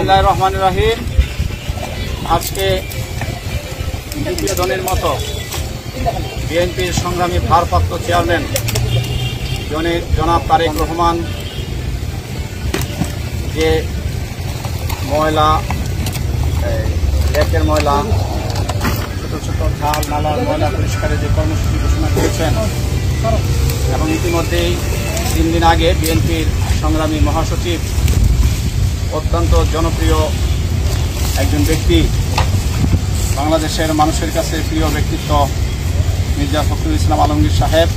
বিসমিল্লাহির রহমানির রহিম। আজকে দ্বিতীয় দিনের মতো বিএনপির সংগ্রামী ভারপ্রাপ্ত চেয়ারম্যান জনাব তারেক রহমান যে ময়লা লেকের ময়লা ছোট ছোট খাল নালার ময়লা পরিষ্কারের যে কর্মসূচি ঘোষণা করেছেন এবং ইতিমধ্যেই 3 দিন আগে বিএনপির সংগ্রামী মহাসচিব অত্যন্ত জনপ্রিয় একজন ব্যক্তি, বাংলাদেশের মানুষের কাছে প্রিয় ব্যক্তিত্ব মির্জা ফখরুল ইসলাম আলমগীর সাহেব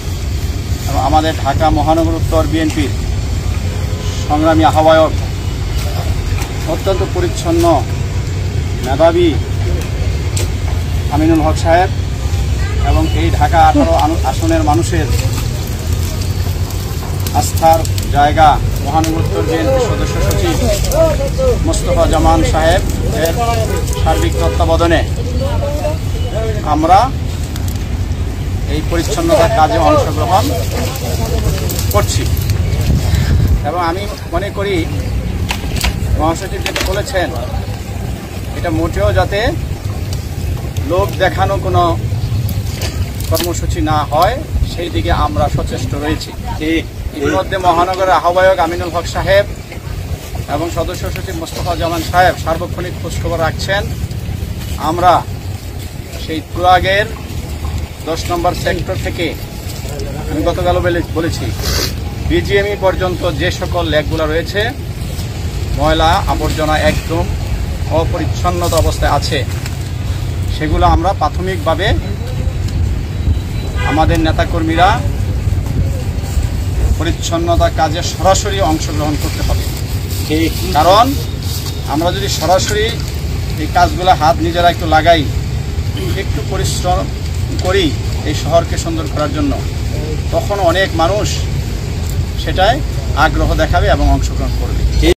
এবং আমাদের ঢাকা মহানগর উত্তর বিএনপির সংগ্রামী আহ্বায়ক অত্যন্ত পরিচ্ছন্ন মেধাবী আমিনুল হক সাহেব এবং এই ঢাকা 18 আসনের মানুষের আস্থার জায়গা মহানগর উত্তর বিএনপি সদস্য সচিব মোস্তফা জামান সাহেব এর সার্বিক তত্ত্বাবধানে আমরা এই পরিচ্ছন্নতার কাজে অংশগ্রহণ করছি এবং আমি মনে করি মহাসচিব যেটা বলেছেন এটা মোটেও যাতে লোক দেখানো কোনো কর্মসূচি না হয় সেই দিকে আমরা সচেষ্ট রয়েছি। ইতিমধ্যে মহানগরের আহ্বায়ক আমিনুল হক সাহেব এবং সদস্য সচিব মোস্তফা জামান সাহেব সার্বক্ষণিক খোঁজখবর রাখছেন। আমরা সেই তুরাগের 10 নম্বর সেক্টর থেকে আমি গতকাল বলেছি বিজিএমই পর্যন্ত যে সকল লেকগুলো রয়েছে ময়লা আবর্জনা একদম অপরিচ্ছন্নতা অবস্থায় আছে সেগুলো আমরা প্রাথমিকভাবে আমাদের নেতাকর্মীরা পরিচ্ছন্নতা কাজে সরাসরি অংশগ্রহণ করতে হবে। কারণ আমরা যদি সরাসরি এই কাজগুলো হাত নিজেরা একটু লাগাই, একটু পরিশ্রম করি এই শহরকে সুন্দর করার জন্য, তখন অনেক মানুষ সেটায় আগ্রহ দেখাবে এবং অংশগ্রহণ করবে।